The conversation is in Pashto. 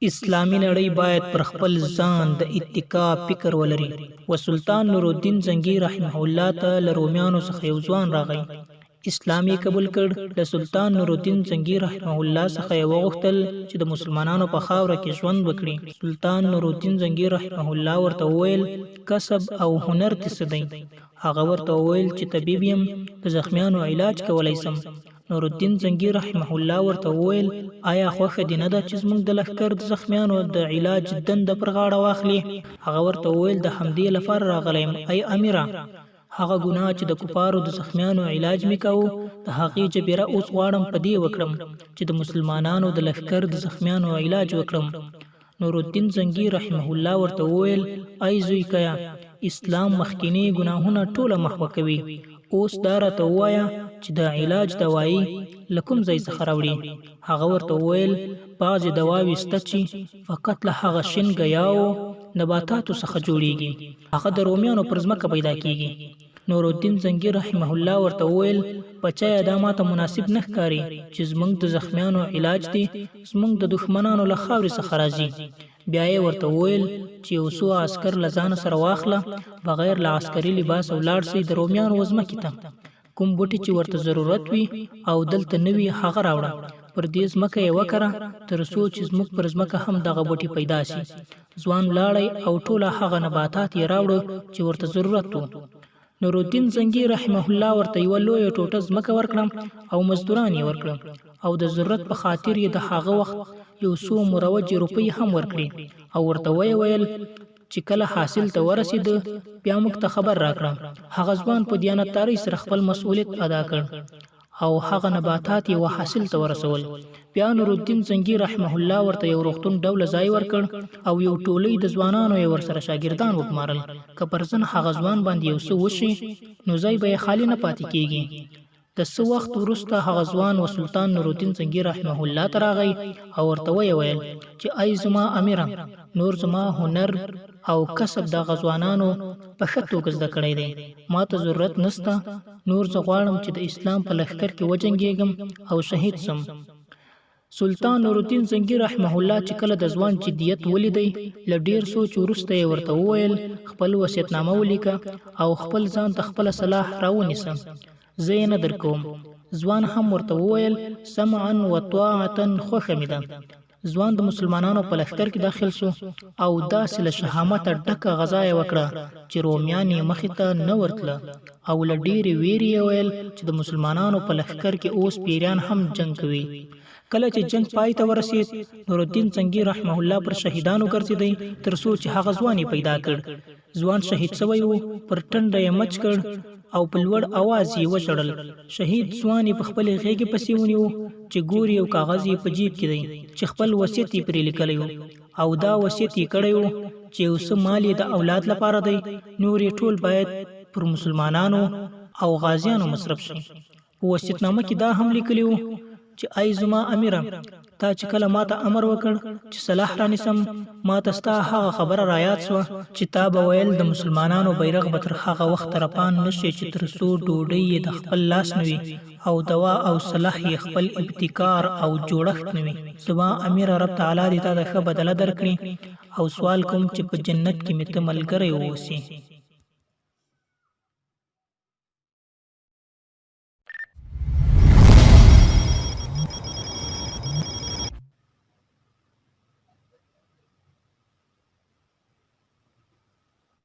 اسلامي نړۍ باید پر خپل ځان د اتکا فکر ولري. و سلطان نور الدین زنګي رحمه الله ته له رومیانو څخه یو ځوان راغی. اسلام یې قبول کړ. له سلطان نور الدین زنګي رحمه الله څخه یې وغوښتل چې د مسلمانانو په خاوره کې ژوند وکړي. سلطان نور الدین زنګي رحمه الله ورته وویل کسب او هنر دې څه دی؟ هغه ورته وویل چې طبیب یم، د زخمیانو علاج کولی سم. نور الدین زنګي رحمه الله ورته وویل آیا خوښه دې نه ده چې زموږ د لښکر د زخمیانو د علاج دنده پر غاړه واخلي؟ هغه ورته وویل د همدې لپاره راغلی یم ای امیره. هغه ګناه چې د کفارو د زخمیانو علاج مې کاوه د هغې جبیره اوس غواړم په دې وکړم چې د مسلمانانو د لښکر د زخمیانو علاج وکړم. نور الدین زنګي رحمه الله ورته وویل ای زوی کیا، اسلام مخکینی ګناهونه ټوله محوه کوي. اوس دا راته ووایه چې د علاج دوایي له کوم ځای څخه راوړي؟ هغه ورته وویل بعضې دواوې شته چې فقط له هغه شین ګیاو نباتاتو څخه جوړیږي، هغه د رومیانو پر ځمکه پیدا کیږي. نور الدین زنګي رحمه الله ورته وویل بچیه دا ماته مناسب نه ښکاري چې زموږ د زخمیانو علاج دی زموږ د دښمنانو له خاورې څخه راځي. بیا یې ورته وویل چې یو څو عسکر له ځانه سره واخله، بغیر له عسکري لباس ولاړ سئ د رومیانو وزمکې ته. کوم بوټي چې ورته ضرورت وي او دلته نه وي هغه راوړه، پر دې ځمکه یې وکره تر څو چې زموږ پر ځمکه هم دغه بوټي پیدا سي. ځوان ولاړی او ټوله هغه نباتات یې راوړه چې ورته ضرورت و. نور الدین زنګي رحمه الله ورته یوه لویه ټوټه ځمکه ورکړه او مزدوران یې ورکړه او د ضرورت په خاطر یې د هغه وخت یو څو مروجې روپۍ هم ورکړي او ورته ویې ویل چې کله حاصل ته ورسېده بیا موږ ته خبر راکړه. هغه ځوان په دیانتدارۍ سره خپل مسؤلیت ادا کړ او هغه نباتات یې حاصل ته ورسول. بیا نور الدین زنګي رحمه الله ورته یو روغتون ډوله ځای ورکړ او یو ټولۍ د ځوانانو یې ورسره شاګردان وګمارل. که پر ځن هغه ځوان باندې یو څه وشي نو ځای به یې خالي نه پاتې کیږي. د څه وخت وروسته هغه ځوان و سلطان نور الدین زنګي رحمه الله ته راغی او ورته ویې ویل چې ای زما امیره، نور زما هنر او کسب د غزوانانو په ښه توګه زده کړی دی، ما ته ضرورت نسته. نور زه غواړم چې د اسلام په لښکر کې وجنګېږم او شهید سم. سلطان نور الدین زنګي رحمه الله چې کله د ځوان جدیت ولیدی له ډیر سوچ وروسته یې ورته وویل خپل وصیتنامه ولیکه او خپل ځان ته خپله سلاح راونیسه، زه یې نه درکوم. ځوان هم ورته وویل سمعا و طاعتا، خوښه مې ده. ځوان د مسلمانانو په لښکر کې داخل سو او داسې له شهامته ډکه غذا یې وکړه چې رومیان یې مخې ته نه ورتله او له ډېرې ویرې یې ویل چې د مسلمانانو په لښکر کې اوس پیریان هم جنګ کوي. کله چې جنگ پای ته ورسید نور الدین زنګي رحمه الله پر شهیدانو ګرځېدی تر څو چې هغه ځوان یې پیدا کړ. ځوان شهید سوی و، پر ټنډه یې مچ کړ او په لوړ اواز یې وژړل. شهید ځوان یې په خپلې غېږې پسې ونیو چې ګوري یو کاغذ یې په جیب کې دی چې خپل وصیت یې پرې لیکلی و او دا وصیت یې کړی و چې یو څه مال یې د اولاد لپاره دی، نور یې ټول باید پر مسلمانانو او غازیانو مصرف شي. په وصیتنامه کې دا هم لیکلی و چې ای زما امیره، تا چې کله ماته امر وکړ چې سلاح رانیسم ما ته ستا هغه خبره رایاد سوه چې تا به ویل د مسلمانانو بیرغ به تر هغه وخت رپان نشي چې تر څو ډوډۍ یې د خپل لاس نه وي او دوا او سلاح یې خپل ابتکار او جوړښت نه وي. زما امیره، رب تعالی دې تا د ښه بدله درکړي او سوال کوم چې په جنت کې مې ته ملګری واوسې.